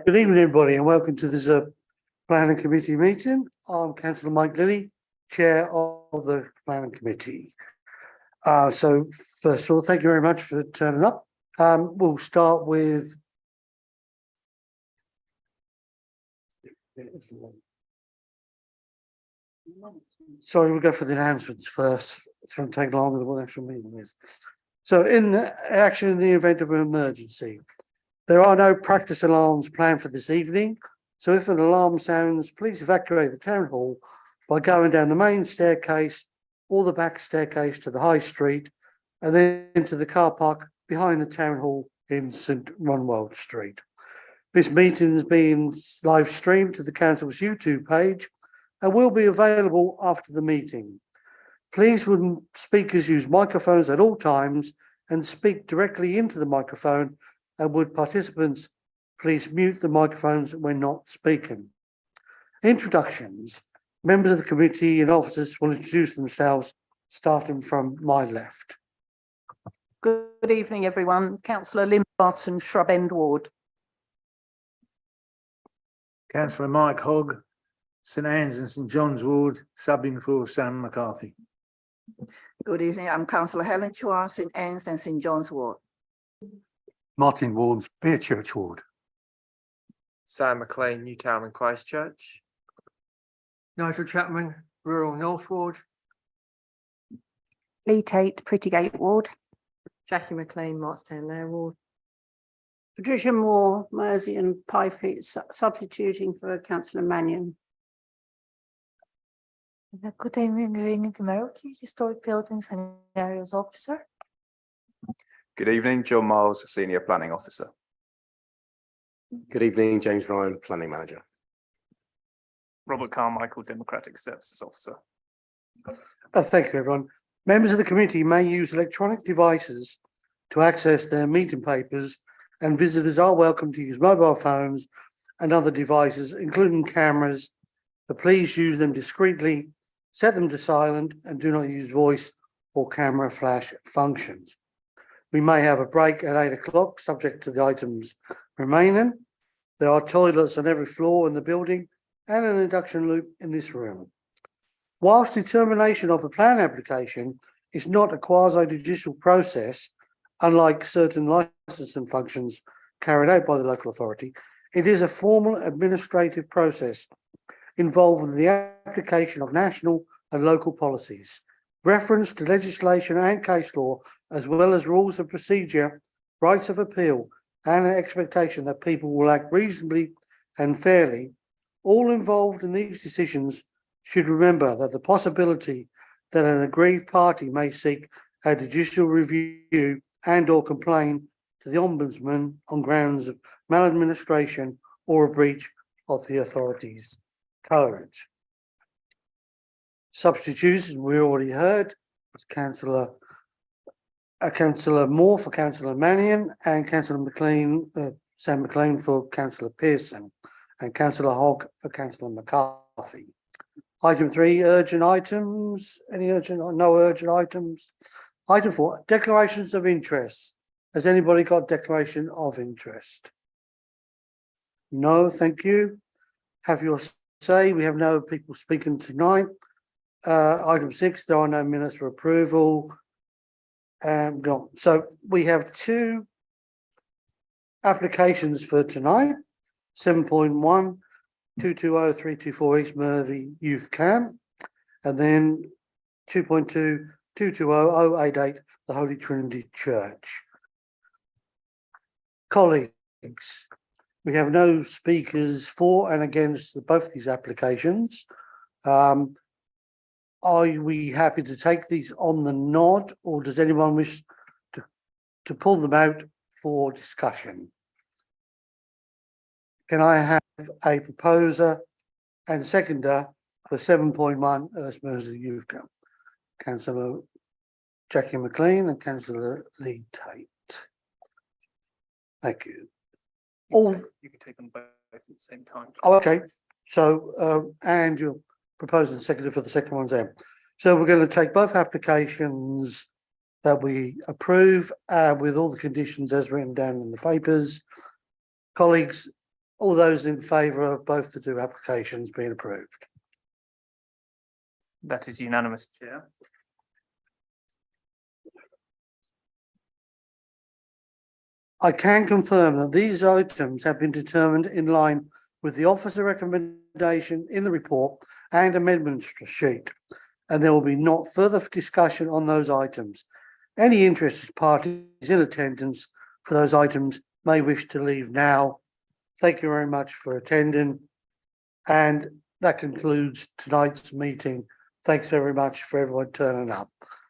Good evening, everybody, and welcome to this planning committee meeting. I'm Councillor Mike Lilly, chair of the planning committee. So first of all, thank you very much for turning up. We'll start with sorry, we'll go for the announcements first. It's going to take longer than what the actual meeting is. So in action in the event of an emergency, there are no practice alarms planned for this evening. So if an alarm sounds, please evacuate the town hall by going down the main staircase or the back staircase to the high street and then into the car park behind the town hall in St Ronwold Street. This meeting is being live streamed to the council's YouTube page and will be available after the meeting. Please, when speakers use microphones at all times and speak directly into the microphone, and would participants please mute the microphones when not speaking. Introductions. Members of the committee and officers will introduce themselves, starting from my left. Good evening, everyone. Councillor Lynn Barton, Shrub End Ward. Councillor Mike Hogg, St Anne's and St John's Ward, subbing for Sam McCarthy. Good evening, I'm Councillor Helen Chua, St Anne's and St John's Ward. Martin Warnes, Beerchurch Ward. Sam McLean, Newtown and Christchurch. Nigel Chapman, Rural North Ward. Lee Tate, Prettygate Ward. Jackie McLean, Martstown Lair Ward. Patricia Moore, Mersey and Pyfleet, substituting for Councillor Mannion. Good evening, American Historic Buildings and Areas Officer. Good evening, John Miles, Senior Planning Officer. Good evening, James Ryan, Planning Manager. Robert Carmichael, Democratic Services Officer. Thank you, everyone. Members of the committee may use electronic devices to access their meeting papers, and visitors are welcome to use mobile phones and other devices, including cameras, but please use them discreetly, set them to silent, and do not use voice or camera flash functions. We may have a break at 8 o'clock, subject to the items remaining. There are toilets on every floor in the building and an induction loop in this room. Whilst determination of a plan application is not a quasi-judicial process, unlike certain licensing functions carried out by the local authority, it is a formal administrative process involving the application of national and local policies, reference to legislation and case law, as well as rules of procedure, rights of appeal, and an expectation that people will act reasonably and fairly. All involved in these decisions should remember that the possibility that an aggrieved party may seek a judicial review and or complain to the Ombudsman on grounds of maladministration or a breach of the authority's code. Substitutes, we already heard, was Councillor Moore for Councillor Mannion and Councillor McLean, Sam McLean for Councillor Pearson and Councillor Hogg for Councillor McCarthy. Item 3, urgent items. Any urgent or no urgent items? Item 4, declarations of interest. Has anybody got declaration of interest? No, thank you. Have your say. We have no people speaking tonight. Item 6, there are no minutes for approval. So we have 2 applications for tonight. 7.1, 220-324 East Mervey Youth Camp, and then 2.2, 220-088 the Holy Trinity Church. Colleagues, we have no speakers for and against both these applications. Are we happy to take these on the nod, or does anyone wish to pull them out for discussion? Can I have a proposer and seconder for 7.1 Earth Mersey Youth Camp? Councillor Jackie McLean and Councillor Lee Tate. Thank you. You can take them both at the same time. Oh, okay. So, and you're proposing seconder for the second one's there. So we're going to take both applications that we approve with all the conditions as written down in the papers. Colleagues, all those in favour of both the two applications being approved? That is unanimous, Chair. I can confirm that these items have been determined in line with the officer recommendation in the report and amendment sheet, and there will be not further discussion on those items. Any interested parties in attendance for those items may wish to leave now. Thank you very much for attending, and that concludes tonight's meeting. Thanks very much for everyone turning up.